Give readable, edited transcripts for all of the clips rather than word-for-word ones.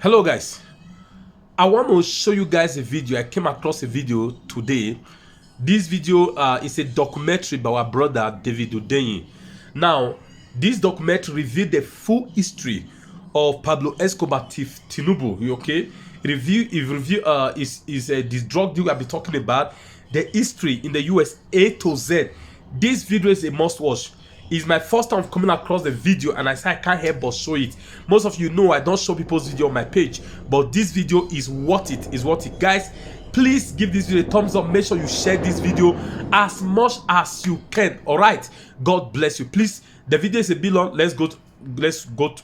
Hello guys, I want to show you guys a video. I came across a video today. This video is a documentary by our brother Dr0g's. Now this documentary revealed the full history of Pablo Escobar Tinubu. Okay, this drug deal I've been talking about, the history in the US A to Z. This video is a must watch. It's my first time coming across the video and I say I can't help but show it. Most of you know I don't show people's video on my page, but this video is worth it. Guys, please give this video a thumbs up. Make sure you share this video as much as you can. All right, God bless you. Please, the video is a bit long. Let's go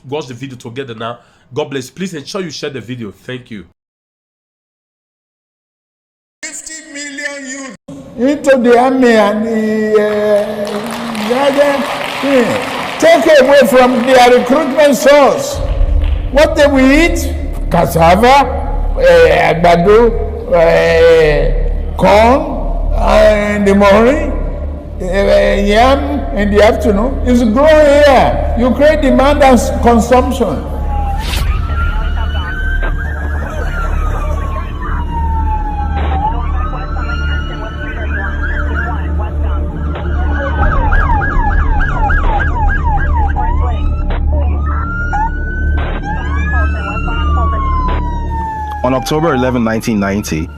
watch the video together now. God bless you. Please ensure you share the video. Thank you. 50 million youth into the army and the take away from their recruitment source. What they will eat? Cassava, àgbàdo, corn in the morning, yam in the afternoon. It's growing here. You create demand and consumption. On October 11, 1990,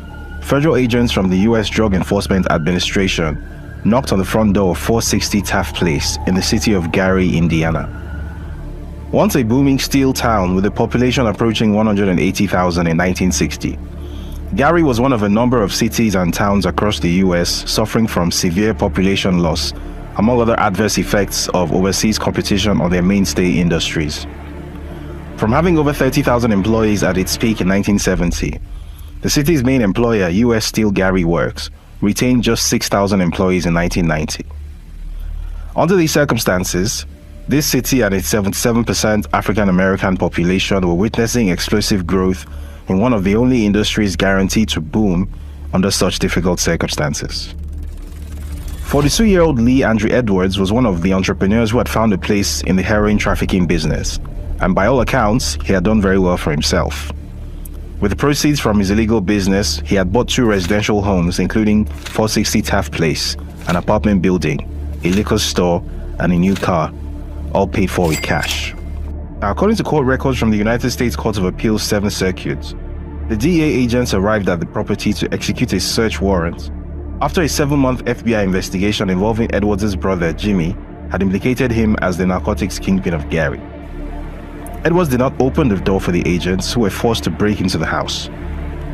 federal agents from the U.S. Drug Enforcement Administration knocked on the front door of 460 Taft Place in the city of Gary, Indiana. Once a booming steel town with a population approaching 180,000 in 1960, Gary was one of a number of cities and towns across the U.S. suffering from severe population loss, among other adverse effects of overseas competition on their mainstay industries. From having over 30,000 employees at its peak in 1970, the city's main employer, U.S. Steel Gary Works, retained just 6,000 employees in 1990. Under these circumstances, this city and its 77% African-American population were witnessing explosive growth in one of the only industries guaranteed to boom under such difficult circumstances. 42-year-old Lee Andrew Edwards was one of the entrepreneurs who had found a place in the heroin trafficking business, and by all accounts, he had done very well for himself. With the proceeds from his illegal business, he had bought 2 residential homes, including 460 Taft Place, an apartment building, a liquor store, and a new car, all paid for with cash. Now, according to court records from the United States Court of Appeals 7th Circuit, the DEA agents arrived at the property to execute a search warrant after a 7-month FBI investigation involving Edwards' brother, Jimmy, had implicated him as the narcotics kingpin of Gary. Edwards did not open the door for the agents, who were forced to break into the house.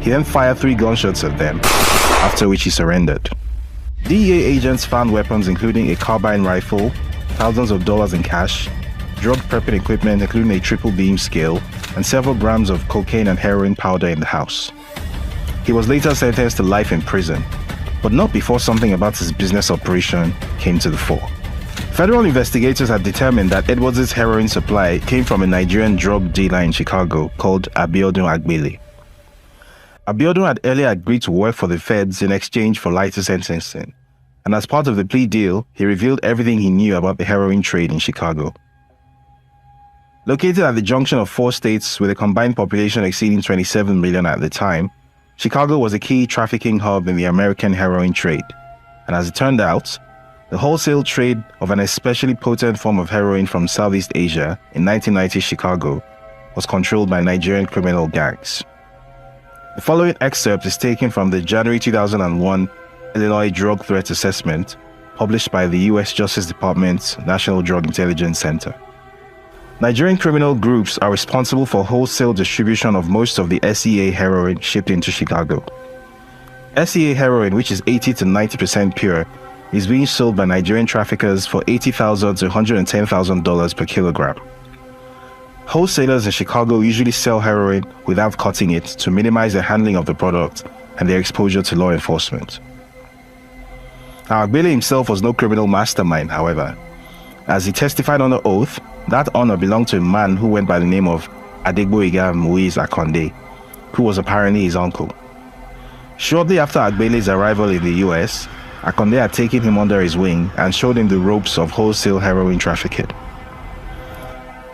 He then fired 3 gunshots at them, after which he surrendered. DEA agents found weapons including a carbine rifle, thousands of dollars in cash, drug prepping equipment including a triple beam scale, and several grams of cocaine and heroin powder in the house. He was later sentenced to life in prison, but not before something about his business operation came to the fore. Federal investigators had determined that Edwards' heroin supply came from a Nigerian drug dealer in Chicago called Abiodun. Abiodun had earlier agreed to work for the feds in exchange for lighter sentencing, and as part of the plea deal, he revealed everything he knew about the heroin trade in Chicago. Located at the junction of 4 states with a combined population exceeding 27 million at the time, Chicago was a key trafficking hub in the American heroin trade, and as it turned out, the wholesale trade of an especially potent form of heroin from Southeast Asia in 1990 Chicago was controlled by Nigerian criminal gangs. The following excerpt is taken from the January 2001 Illinois Drug Threat Assessment published by the U.S. Justice Department's National Drug Intelligence Center. Nigerian criminal groups are responsible for wholesale distribution of most of the SEA heroin shipped into Chicago. SEA heroin, which is 80 to 90% pure, is being sold by Nigerian traffickers for $80,000 to $110,000 per kilogram. Wholesalers in Chicago usually sell heroin without cutting it to minimize the handling of the product and their exposure to law enforcement. Now, Agbele himself was no criminal mastermind, however. As he testified under oath, that honor belonged to a man who went by the name of Adegboyega Muiz Akonde, who was apparently his uncle. Shortly after Agbele's arrival in the US, Akonde had taken him under his wing and showed him the ropes of wholesale heroin trafficking.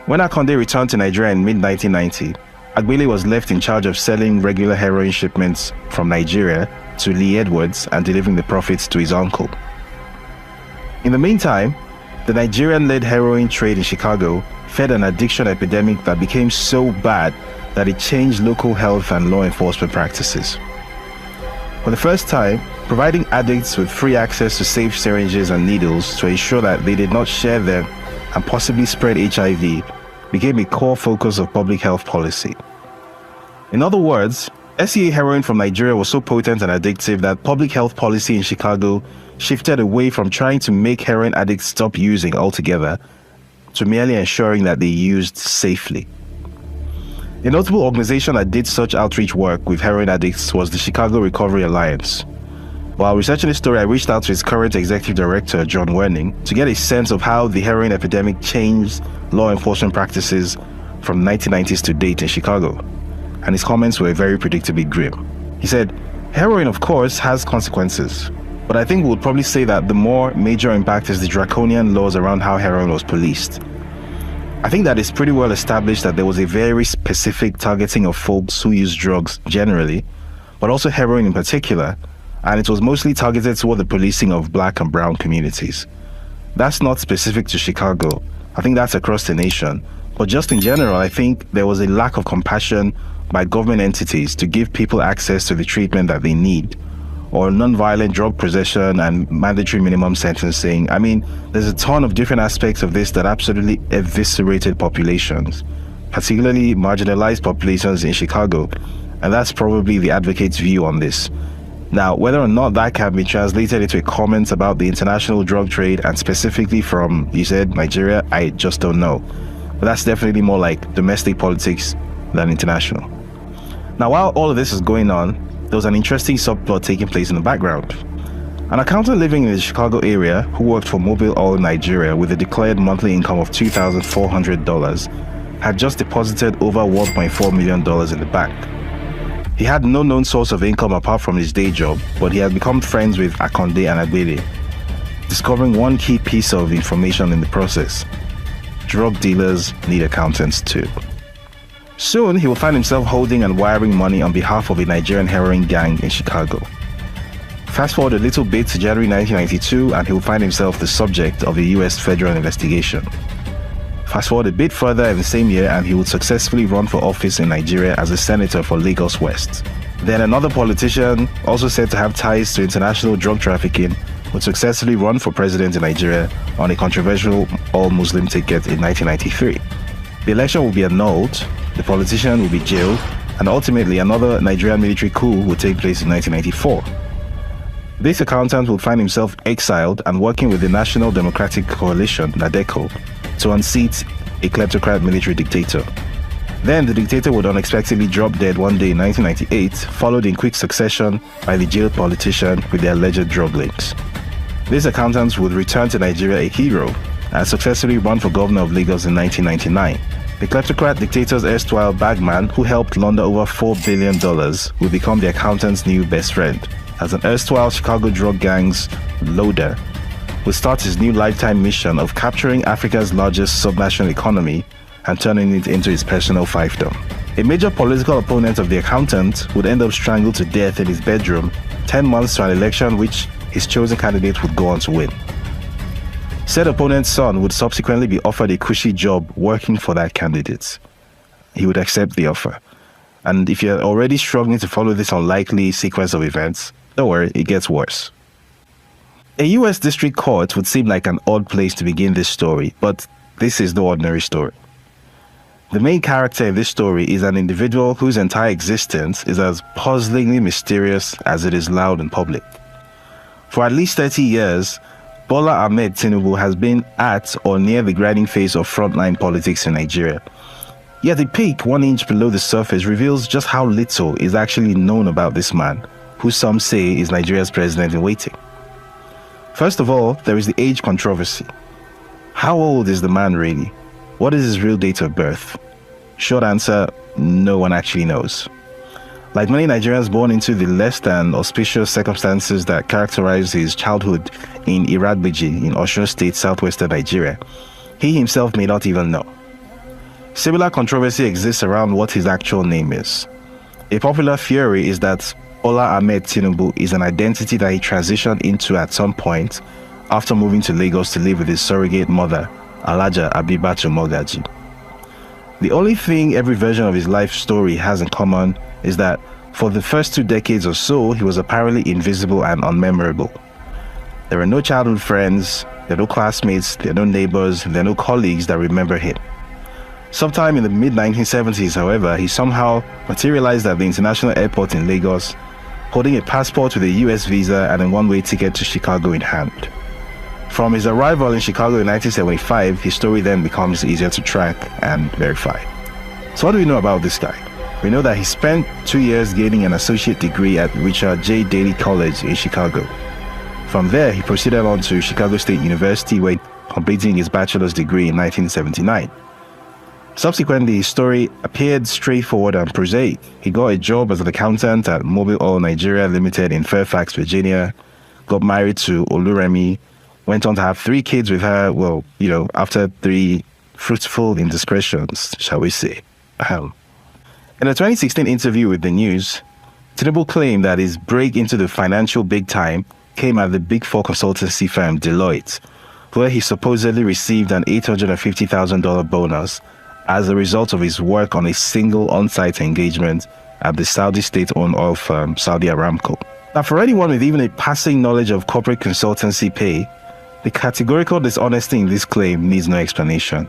When Akonde returned to Nigeria in mid-1990, Agbele was left in charge of selling regular heroin shipments from Nigeria to Lee Edwards and delivering the profits to his uncle. In the meantime, the Nigerian-led heroin trade in Chicago fed an addiction epidemic that became so bad that it changed local health and law enforcement practices. For the first time, providing addicts with free access to safe syringes and needles to ensure that they did not share them and possibly spread HIV became a core focus of public health policy. In other words, SEA heroin from Nigeria was so potent and addictive that public health policy in Chicago shifted away from trying to make heroin addicts stop using altogether to merely ensuring that they used safely. A notable organization that did such outreach work with heroin addicts was the Chicago Recovery Alliance. While researching this story, I reached out to its current executive director, John Werning, to get a sense of how the heroin epidemic changed law enforcement practices from the 1990s to date in Chicago. And his comments were very predictably grim. He said, "Heroin, of course, has consequences, but I think we would probably say that the more major impact is the draconian laws around how heroin was policed. I think that it's pretty well established that there was a very specific targeting of folks who use drugs generally, but also heroin in particular, and it was mostly targeted toward the policing of black and brown communities. That's not specific to Chicago. I think that's across the nation. But just in general, I think there was a lack of compassion by government entities to give people access to the treatment that they need, or non-violent drug possession and mandatory minimum sentencing. I mean, there's a ton of different aspects of this that absolutely eviscerated populations, particularly marginalized populations in Chicago, and that's probably the advocate's view on this. Now, whether or not that can be translated into a comment about the international drug trade, and specifically from, you said, Nigeria, I just don't know. But that's definitely more like domestic politics than international. Now, while all of this is going on, there was an interesting subplot taking place in the background. An accountant living in the Chicago area who worked for Mobil Oil Nigeria with a declared monthly income of $2,400 had just deposited over $1.4 million in the bank. He had no known source of income apart from his day job, but he had become friends with Akonde and Agbele, discovering one key piece of information in the process: drug dealers need accountants too. Soon, he will find himself holding and wiring money on behalf of a Nigerian heroin gang in Chicago. Fast forward a little bit to January 1992, and he will find himself the subject of a US federal investigation. Fast forward a bit further in the same year, and he would successfully run for office in Nigeria as a senator for Lagos West. Then another politician, also said to have ties to international drug trafficking, would successfully run for president in Nigeria on a controversial all-Muslim ticket in 1993. The election will be annulled, the politician will be jailed, and ultimately another Nigerian military coup will take place in 1994. This accountant will find himself exiled and working with the National Democratic Coalition, NADECO, to unseat a kleptocrat military dictator. Then the dictator would unexpectedly drop dead one day in 1998, followed in quick succession by the jailed politician with the alleged drug links. This accountant would return to Nigeria a hero and successfully run for governor of Lagos in 1999. The kleptocrat dictator's erstwhile bagman, who helped launder over $4 billion, would become the accountant's new best friend, as an erstwhile Chicago drug gang's loader would start his new lifetime mission of capturing Africa's largest subnational economy and turning it into his personal fiefdom. A major political opponent of the accountant would end up strangled to death in his bedroom 10 months to an election which his chosen candidate would go on to win. Said opponent's son would subsequently be offered a cushy job working for that candidate. He would accept the offer. And if you're already struggling to follow this unlikely sequence of events, don't worry, it gets worse. A US district court would seem like an odd place to begin this story, but this is no ordinary story. The main character in this story is an individual whose entire existence is as puzzlingly mysterious as it is loud and public. For at least 30 years, Bola Ahmed Tinubu has been at or near the grinding phase of frontline politics in Nigeria. Yet the peak 1 inch below the surface reveals just how little is actually known about this man, who some say is Nigeria's president in waiting. First of all, there is the age controversy. How old is the man really? What is his real date of birth? Short answer, no one actually knows. Like many Nigerians born into the less than auspicious circumstances that characterized his childhood in Iradbeji in Osun State, southwestern Nigeria, he himself may not even know. Similar controversy exists around what his actual name is. A popular theory is that Bola Ahmed Tinubu is an identity that he transitioned into at some point after moving to Lagos to live with his surrogate mother, Alhaja Abibatu Mogaji. The only thing every version of his life story has in common is that for the first 2 decades or so, he was apparently invisible and unmemorable. There are no childhood friends, there are no classmates, there are no neighbors, there are no colleagues that remember him. Sometime in the mid-1970s, however, he somehow materialized at the international airport in Lagos, holding a passport with a US visa and a one-way ticket to Chicago in hand. From his arrival in Chicago in 1975, his story then becomes easier to track and verify. So what do we know about this guy? We know that he spent 2 years gaining an associate degree at Richard J. Daley College in Chicago. From there, he proceeded on to Chicago State University, where completing his bachelor's degree in 1979. Subsequently, his story appeared straightforward and prosaic. He got a job as an accountant at Mobil Oil Nigeria Limited in Fairfax, Virginia, got married to Oluremi, went on to have 3 kids with her, after 3 fruitful indiscretions, shall we say. In a 2016 interview with The News, Tinubu claimed that his break into the financial big time came at the Big Four consultancy firm Deloitte, where he supposedly received an $850,000 bonus as a result of his work on a single on-site engagement at the Saudi state-owned oil firm Saudi Aramco. Now, for anyone with even a passing knowledge of corporate consultancy pay, the categorical dishonesty in this claim needs no explanation.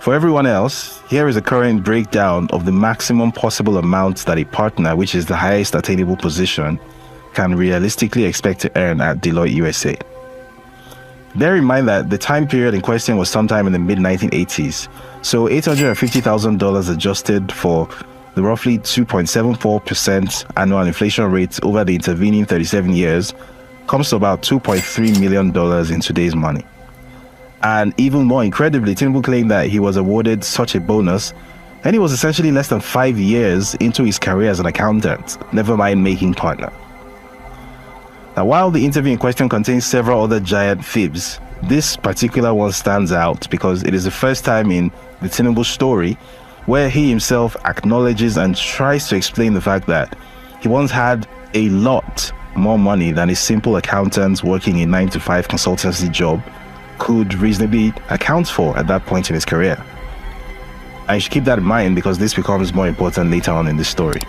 For everyone else, here is a current breakdown of the maximum possible amount that a partner, which is the highest attainable position, can realistically expect to earn at Deloitte USA. Bear in mind that the time period in question was sometime in the mid-1980s, so $850,000 adjusted for the roughly 2.74% annual inflation rate over the intervening 37 years comes to about $2.3 million in today's money. And even more incredibly, Tinubu claimed that he was awarded such a bonus and he was essentially less than 5 years into his career as an accountant, never mind making partner. Now, while the interview in question contains several other giant fibs, this particular one stands out because it is the first time in the Tinubu story where he himself acknowledges and tries to explain the fact that he once had a lot more money than a simple accountant working a 9-to-5 consultancy job could reasonably account for at that point in his career. And you should keep that in mind because this becomes more important later on in this story.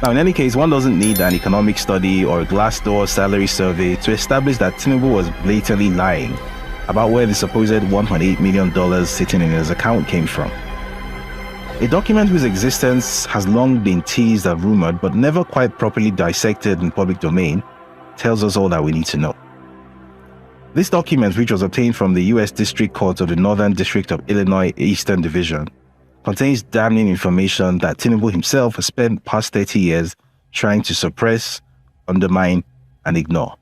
Now, in any case, one doesn't need an economic study or a Glassdoor salary survey to establish that Tinubu was blatantly lying about where the supposed $1.8 million sitting in his account came from. A document whose existence has long been teased and rumored but never quite properly dissected in public domain tells us all that we need to know. This document, which was obtained from the U.S. District Court of the Northern District of Illinois Eastern Division, contains damning information that Tinubu himself has spent the past 30 years trying to suppress, undermine, and ignore.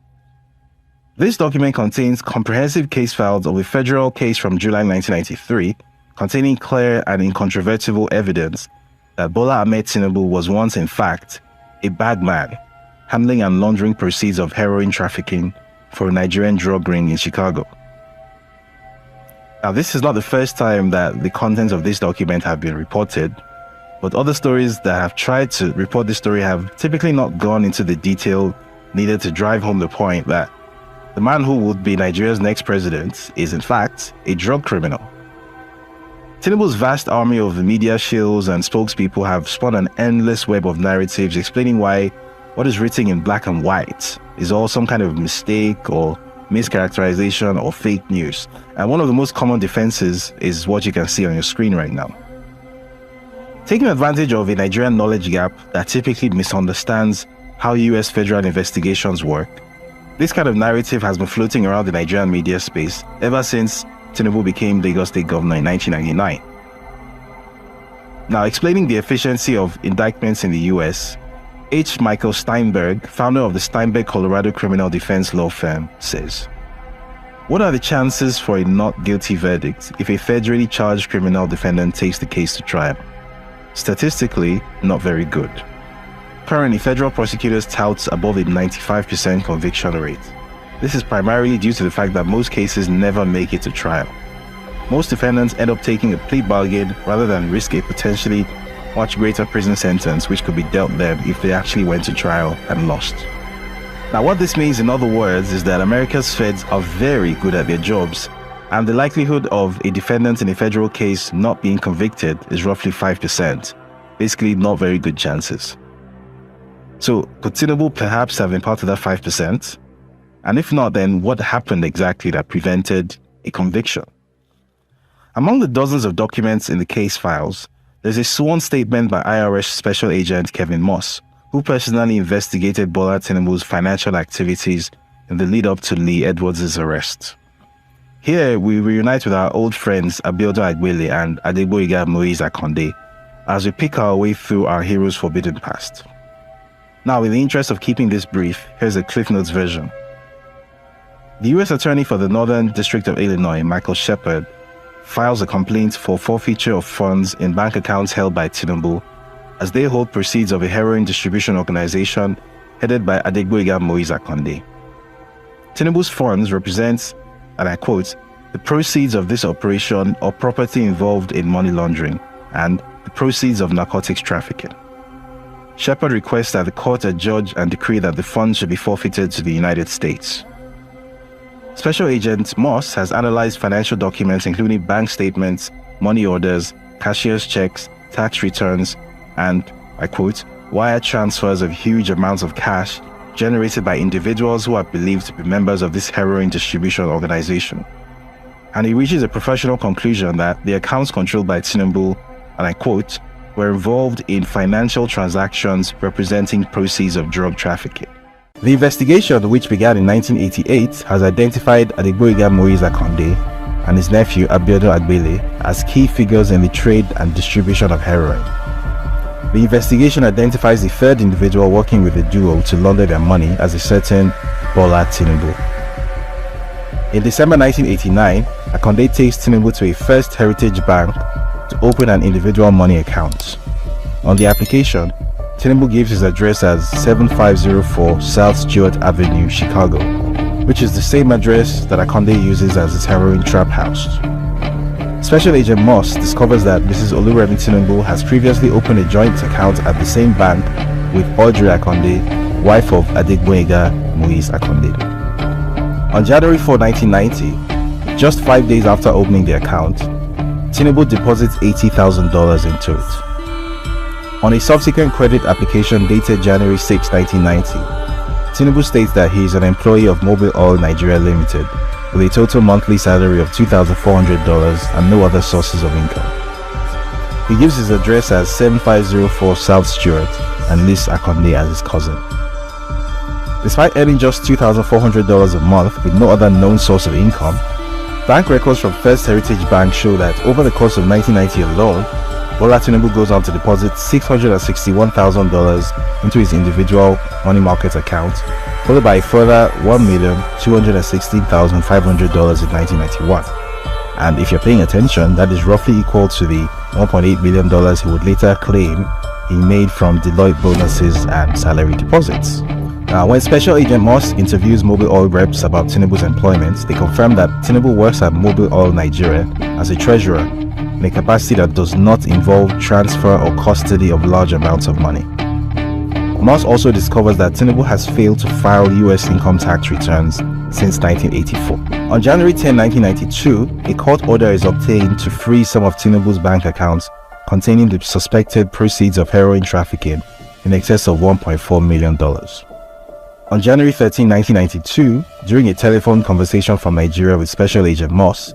This document contains comprehensive case files of a federal case from July 1993 containing clear and incontrovertible evidence that Bola Ahmed Tinubu was once, in fact, a bagman handling and laundering proceeds of heroin trafficking for a Nigerian drug ring in Chicago. Now, this is not the first time that the contents of this document have been reported, but other stories that have tried to report this story have typically not gone into the detail needed to drive home the point that the man who would be Nigeria's next president is, in fact, a drug criminal. Tinubu's vast army of media shills and spokespeople have spun an endless web of narratives explaining why what is written in black and white is all some kind of mistake or mischaracterization or fake news. And one of the most common defenses is what you can see on your screen right now. Taking advantage of a Nigerian knowledge gap that typically misunderstands how US federal investigations work, this kind of narrative has been floating around the Nigerian media space ever since Tinubu became Lagos State Governor in 1999. Now, explaining the efficiency of indictments in the US, H. Michael Steinberg, founder of the Steinberg Colorado criminal defense law firm, says, "What are the chances for a not guilty verdict if a federally charged criminal defendant takes the case to trial? Statistically, not very good. Currently, federal prosecutors tout above a 95% conviction rate. This is primarily due to the fact that most cases never make it to trial. most defendants end up taking a plea bargain rather than risk a potentially much greater prison sentence which could be dealt them if they actually went to trial and lost. Now what this means in other words is that America's feds are very good at their jobs, and the likelihood of a defendant in a federal case not being convicted is roughly 5%. Basically not very good chances. So could Tinubu perhaps have been part of that 5%? And if not, then what happened exactly that prevented a conviction? Among the dozens of documents in the case files, there's a sworn statement by IRS Special Agent Kevin Moss, who personally investigated Bola Tinubu's financial activities in the lead-up to Lee Edwards' arrest. Here, we reunite with our old friends Abiodun Agbele and Adegboyega Moise Akonde as we pick our way through our hero's forbidden past. Now, in the interest of keeping this brief, here's a Cliff Notes version. The U.S. Attorney for the Northern District of Illinois, Michael Shepard, files a complaint for forfeiture of funds in bank accounts held by Tinubu as they hold proceeds of a heroin distribution organization headed by Adegboyega Moise Akonde. Tinubu's funds represent, and I quote, the proceeds of this operation or property involved in money laundering and the proceeds of narcotics trafficking. Shepard requests that the court adjudge and decree that the funds should be forfeited to the United States. Special Agent Moss has analyzed financial documents including bank statements, money orders, cashier's checks, tax returns, and, I quote, wire transfers of huge amounts of cash generated by individuals who are believed to be members of this heroin distribution organization. And he reaches a professional conclusion that the accounts controlled by Tinubu, and I quote, were involved in financial transactions representing proceeds of drug trafficking. The investigation, which began in 1988, has identified Adegboyega Moise Akonde and his nephew Abiodun Agbele as key figures in the trade and distribution of heroin. The investigation identifies the third individual working with the duo to launder their money as a certain Bola Tinubu. In December 1989, Akonde takes Tinubu to a First Heritage Bank to open an individual money account. On the application, Tinubu gives his address as 7504 South Stewart Avenue, Chicago, which is the same address that Akonde uses as his heroin trap house. Special Agent Moss discovers that Mrs. Oluremi Tinubu has previously opened a joint account at the same bank with Audrey Akonde, wife of Adegboyega Moise Akonde. On January 4, 1990, just 5 days after opening the account, Tinubu deposits $80,000 into it. On a subsequent credit application dated January 6, 1990, Tinubu states that he is an employee of Mobil Oil Nigeria Limited with a total monthly salary of $2,400 and no other sources of income. He gives his address as 7504 South Stewart and lists Akonde as his cousin. Despite earning just $2,400 a month with no other known source of income, bank records from First Heritage Bank show that over the course of 1990 alone, Bola Tinubu goes on to deposit $661,000 into his individual money market account, followed by a further $1,216,500 in 1991. And if you're paying attention, that is roughly equal to the $1.8 million he would later claim he made from Deloitte bonuses and salary deposits. Now, when Special Agent Moss interviews Mobil Oil reps about Tinubu's employment, they confirm that Tinubu works at Mobil Oil Nigeria as a treasurer in a capacity that does not involve transfer or custody of large amounts of money. Moss also discovers that Tinubu has failed to file US income tax returns since 1984. On January 10, 1992, a court order is obtained to freeze some of Tinubu's bank accounts containing the suspected proceeds of heroin trafficking in excess of $1.4 million. On January 13, 1992, during a telephone conversation from Nigeria with Special Agent Moss,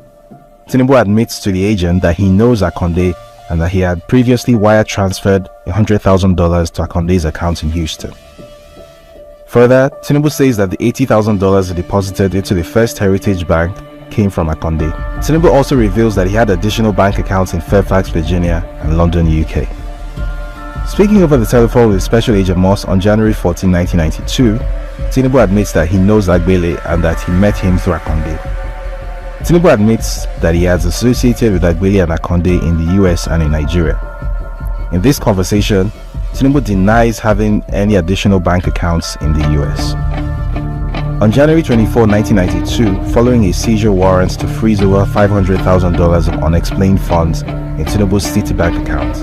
Tinubu admits to the agent that he knows Akonde and that he had previously wire transferred $100,000 to Akonde's account in Houston. Further, Tinubu says that the $80,000 he deposited into the First Heritage Bank came from Akonde. Tinubu also reveals that he had additional bank accounts in Fairfax, Virginia and London, UK. Speaking over the telephone with Special Agent Moss on January 14, 1992, Tinubu admits that he knows Agbele and that he met him through Akonde. Tinubu admits that he has associated with Agbele and Akonde in the US and in Nigeria. In this conversation, Tinubu denies having any additional bank accounts in the US. On January 24, 1992, following a seizure warrant to freeze over $500,000 of unexplained funds in Tinubu's Citibank account,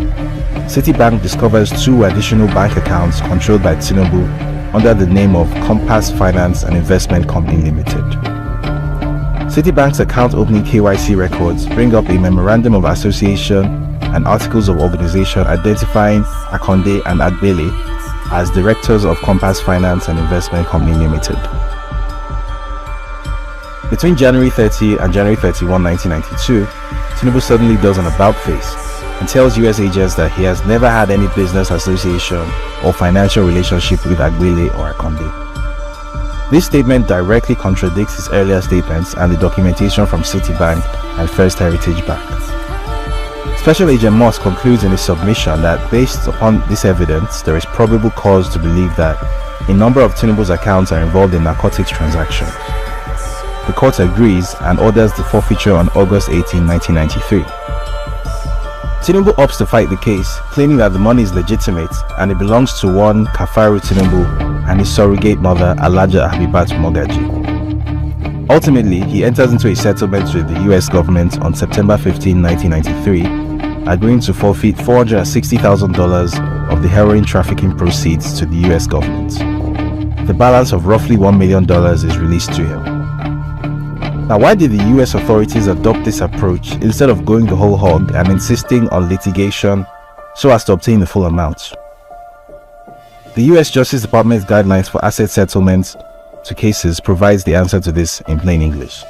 Citibank discovers 2 additional bank accounts controlled by Tinubu under the name of Compass Finance and Investment Company Limited. Citibank's account opening KYC records bring up a memorandum of association and articles of organization identifying Akonde and Agbele as directors of Compass Finance and Investment Company Limited. Between January 30 and January 31, 1992, Tinubu suddenly does an about-face and tells US agents that he has never had any business association or financial relationship with Agbele or Akonde. This statement directly contradicts his earlier statements and the documentation from Citibank and First Heritage Bank. Special Agent Moss concludes in his submission that based upon this evidence, there is probable cause to believe that a number of Tinubu's accounts are involved in narcotics transactions. The court agrees and orders the forfeiture on August 18, 1993. Tinubu opts to fight the case, claiming that the money is legitimate and it belongs to one Kafaru Tinubu and his surrogate mother Alaja Habibat Mogaji. Ultimately, he enters into a settlement with the US government on September 15, 1993, agreeing to forfeit $460,000 of the heroin trafficking proceeds to the US government. The balance of roughly $1 million is released to him. Now, why did the US authorities adopt this approach instead of going the whole hog and insisting on litigation so as to obtain the full amount? The US Justice Department's guidelines for asset settlements to cases provides the answer to this in plain English.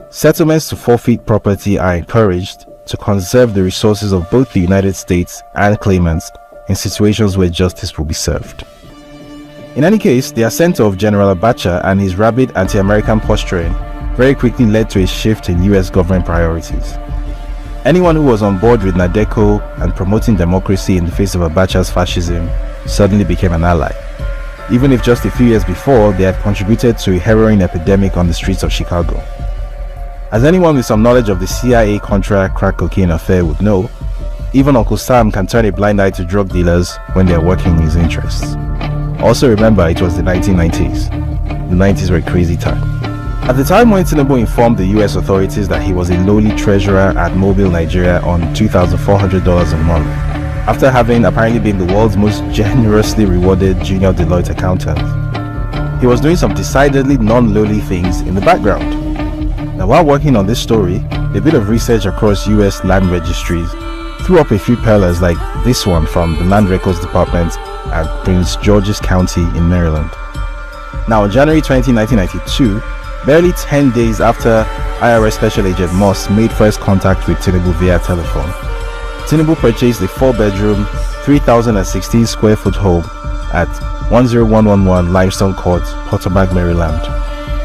Settlements to forfeit property are encouraged to conserve the resources of both the United States and claimants in situations where justice will be served. In any case, the ascent of General Abacha and his rabid anti-American posturing very quickly led to a shift in US government priorities. Anyone who was on board with Nadeco and promoting democracy in the face of Abacha's fascism suddenly became an ally, even if just a few years before they had contributed to a heroin epidemic on the streets of Chicago. As anyone with some knowledge of the CIA-Contra crack cocaine affair would know, even Uncle Sam can turn a blind eye to drug dealers when they are working in his interests. Also remember, it was the 1990s. The 90s were a crazy time. At the time when Tinubu informed the US authorities that he was a lowly treasurer at Mobile, Nigeria on $2,400 a month, after having apparently been the world's most generously rewarded junior Deloitte accountant, he was doing some decidedly non-lowly things in the background. Now, while working on this story, a bit of research across US land registries threw up a few pearlers like this one from the Land Records Department at Prince George's County in Maryland. Now, on January 20, 1992, barely 10 days after IRS Special Agent Moss made first contact with Tinubu via telephone, Tinubu purchased a 4-bedroom, 3,016 square foot home at 10111 Limestone Court, Potterburg, Maryland,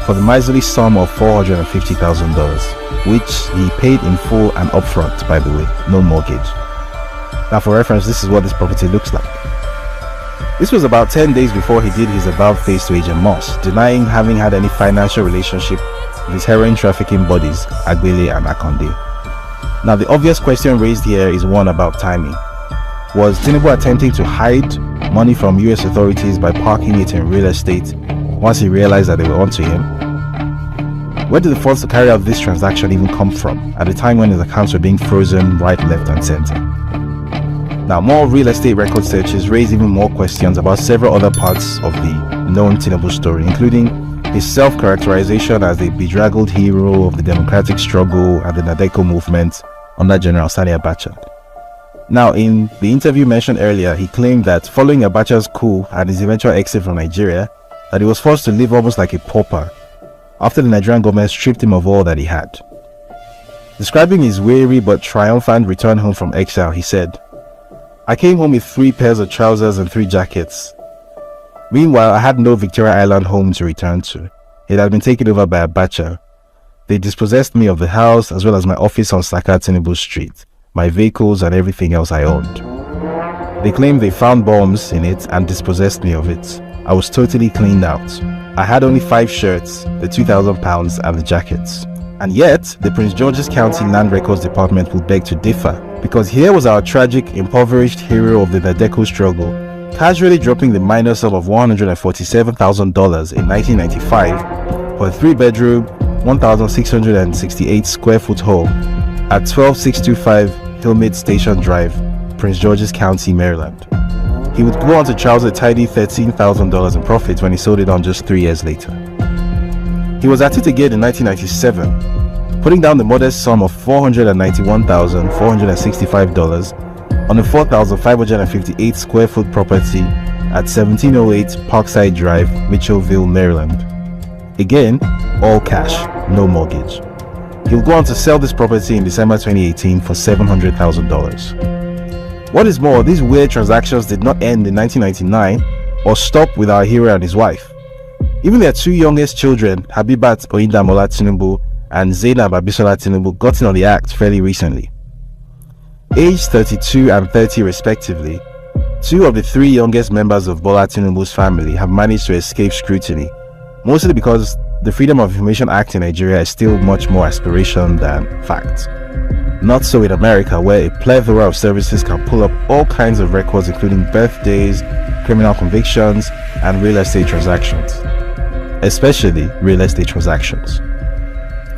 for the miserly sum of $450,000, which he paid in full and upfront, by the way, no mortgage. Now, for reference, this is what this property looks like. This was about 10 days before he did his about-face to Agent Moss, denying having had any financial relationship with his heroin trafficking buddies, Agbele and Akonde. Now, the obvious question raised here is one about timing. Was Tinubu attempting to hide money from US authorities by parking it in real estate once he realized that they were onto him? Where did the funds to carry out this transaction even come from at a time when his accounts were being frozen right, left and center? Now, more real estate record searches raise even more questions about several other parts of the known Tinubu story, including his self-characterization as a bedraggled hero of the democratic struggle and the Nadeco movement under General Sani Abacha. Now, in the interview mentioned earlier, he claimed that following Abacha's coup and his eventual exit from Nigeria, that he was forced to live almost like a pauper after the Nigerian government stripped him of all that he had. Describing his weary but triumphant return home from exile, he said, "I came home with 3 pairs of trousers and 3 jackets. Meanwhile, I had no Victoria Island home to return to. It had been taken over by Abacha. They dispossessed me of the house as well as my office on Saka Tinubu Street, my vehicles and everything else I owned. They claimed they found bombs in it and dispossessed me of it. I was totally cleaned out. I had only 5 shirts, the £2,000 and the jackets." And yet, the Prince George's County Land Records Department would beg to differ, because here was our tragic, impoverished hero of the Nadeco struggle, casually dropping the minor sum of $147,000 in 1995 for a 3-bedroom, 1,668 square foot home at 12625 Hillmead Station Drive, Prince George's County, Maryland. He would go on to trouser a tidy $13,000 in profit when he sold it on just 3 years later. He was at it again in 1997, putting down the modest sum of $491,465 on a 4,558 square foot property at 1708 Parkside Drive, Mitchellville, Maryland. Again, all cash, no mortgage. He'll go on to sell this property in December 2018 for $700,000. What is more, these weird transactions did not end in 1999 or stop with our hero and his wife. Even their 2 youngest children, Habibat Oyindamola Tinubu and Zainab Abisola Tinubu, got in on the act fairly recently. Aged 32 and 30 respectively, 2 of the 3 youngest members of Bola Tinubu's family have managed to escape scrutiny, mostly because the Freedom of Information Act in Nigeria is still much more aspiration than fact. Not so in America, where a plethora of services can pull up all kinds of records including birthdays, criminal convictions, and real estate transactions. Especially real estate transactions.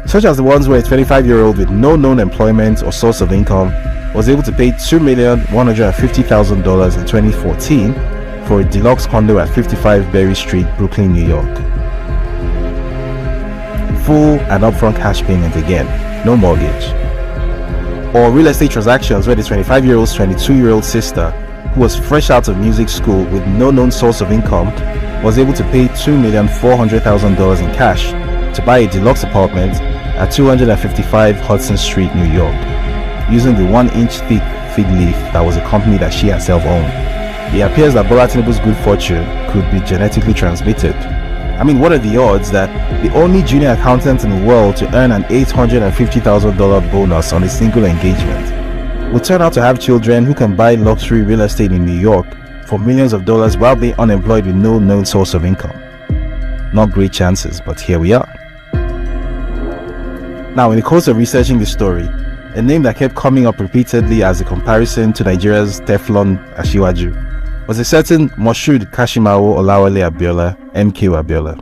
Such as the ones where a 25-year-old with no known employment or source of income was able to pay $2,150,000 in 2014 for a deluxe condo at 55 Berry Street, Brooklyn, New York. Full and upfront cash payment again, no mortgage. Or real estate transactions where the 25-year-old's 22-year-old sister, who was fresh out of music school with no known source of income, was able to pay $2,400,000 in cash to buy a deluxe apartment at 255 Hudson Street, New York, using the 1-inch thick fig leaf that was a company that she herself owned. It appears that Bola Tinubu's good fortune could be genetically transmitted. I mean, what are the odds that the only junior accountant in the world to earn an $850,000 bonus on a single engagement will turn out to have children who can buy luxury real estate in New York for millions of dollars while being unemployed with no known source of income? Not great chances, but here we are. Now, in the course of researching this story, a name that kept coming up repeatedly as a comparison to Nigeria's Teflon Asiwaju was a certain Moshood Kashimawo Olawale Abiola, MK Abiola.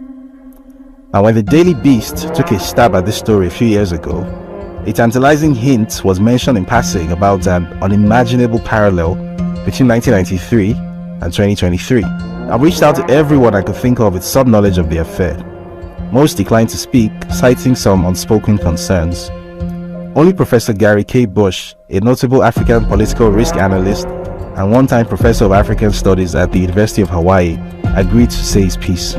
Now, when the Daily Beast took a stab at this story a few years ago, a tantalizing hint was mentioned in passing about an unimaginable parallel between 1993 and 2023. I reached out to everyone I could think of with some knowledge of the affair. Most declined to speak, citing some unspoken concerns. Only Professor Gary K. Bush, a notable African political risk analyst and one-time professor of African studies at the University of Hawaii, agreed to say his piece.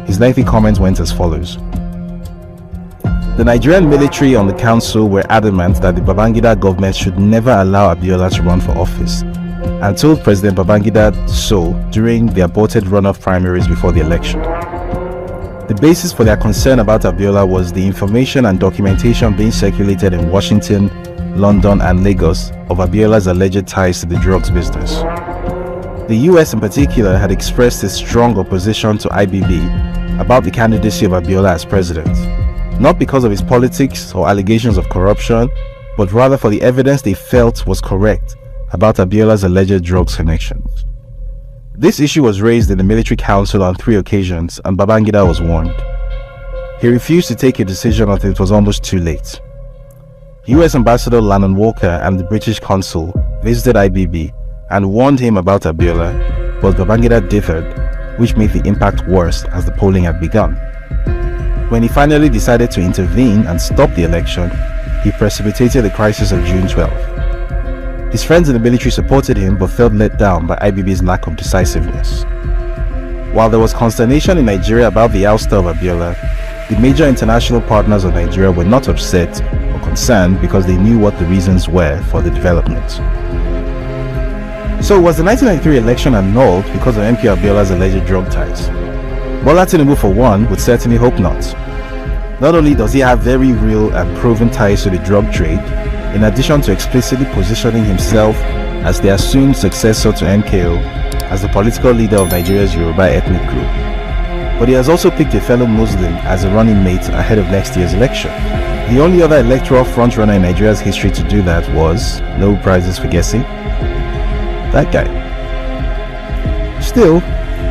His lengthy comments went as follows. The Nigerian military on the council were adamant that the Babangida government should never allow Abiola to run for office, and told President Babangida so during the aborted runoff primaries before the election. The basis for their concern about Abiola was the information and documentation being circulated in Washington, London, and Lagos of Abiola's alleged ties to the drugs business. The US in particular had expressed its strong opposition to IBB about the candidacy of Abiola as president, not because of his politics or allegations of corruption, but rather for the evidence they felt was correct about Abiola's alleged drugs connections. This issue was raised in the military council on 3 occasions, and Babangida was warned. He refused to take a decision until it was almost too late. US Ambassador Lannon Walker and the British consul visited IBB and warned him about Abiola, but Babangida differed, which made the impact worse as the polling had begun. When he finally decided to intervene and stop the election, he precipitated the crisis of June 12. His friends in the military supported him but felt let down by IBB's lack of decisiveness. While there was consternation in Nigeria about the ouster of Abiola, the major international partners of Nigeria were not upset or concerned because they knew what the reasons were for the development. So was the 1993 election annulled because of MK Abiola's alleged drug ties? Bola Tinubu, for one, would certainly hope not. Not only does he have very real and proven ties to the drug trade, in addition to explicitly positioning himself as the assumed successor to MKO as the political leader of Nigeria's Yoruba ethnic group, but he has also picked a fellow Muslim as a running mate ahead of next year's election. The only other electoral frontrunner in Nigeria's history to do that was, no prizes for guessing, that guy. Still,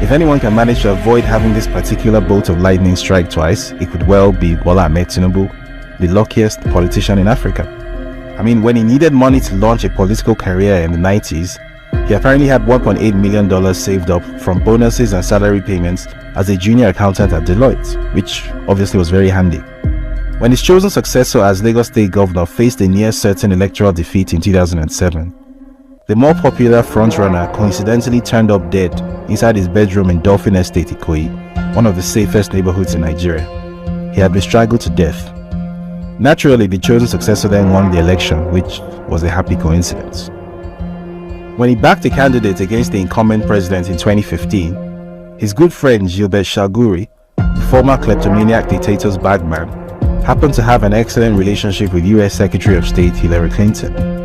if anyone can manage to avoid having this particular bolt of lightning strike twice, it could well be Bola Ahmed Tinubu, the luckiest politician in Africa. I mean, when he needed money to launch a political career in the 90s, he apparently had $1.8 million saved up from bonuses and salary payments as a junior accountant at Deloitte, which obviously was very handy. When his chosen successor as Lagos State Governor faced a near-certain electoral defeat in 2007, the more popular frontrunner coincidentally turned up dead inside his bedroom in Dolphin Estate, Ikoyi, one of the safest neighborhoods in Nigeria. He had been strangled to death. Naturally, the chosen successor then won the election, which was a happy coincidence. When he backed a candidate against the incumbent president in 2015, his good friend Gilbert Chaguri, the former kleptomaniac dictator's bagman, happened to have an excellent relationship with US Secretary of State Hillary Clinton.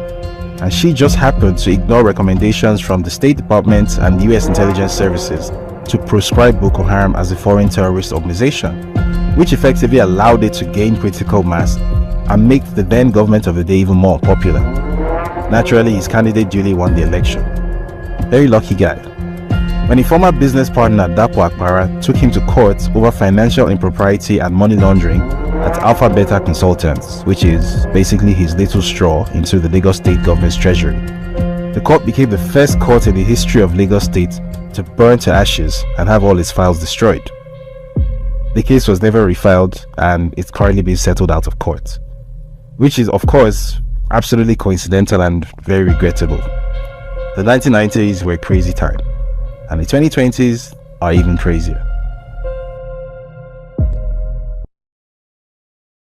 And she just happened to ignore recommendations from the State Department and the US intelligence services to proscribe Boko Haram as a foreign terrorist organization, which effectively allowed it to gain critical mass and make the then government of the day even more popular. Naturally, his candidate duly won the election. Very lucky guy. When a former business partner, Dapo Akpara, took him to court over financial impropriety and money laundering at Alpha Beta Consultants, which is basically his little straw into the Lagos State government's treasury, the court became the first court in the history of Lagos State to burn to ashes and have all its files destroyed. The case was never refiled and it's currently being settled out of court, which is, of course, absolutely coincidental and very regrettable. The 1990s were a crazy time, and the 2020s are even crazier.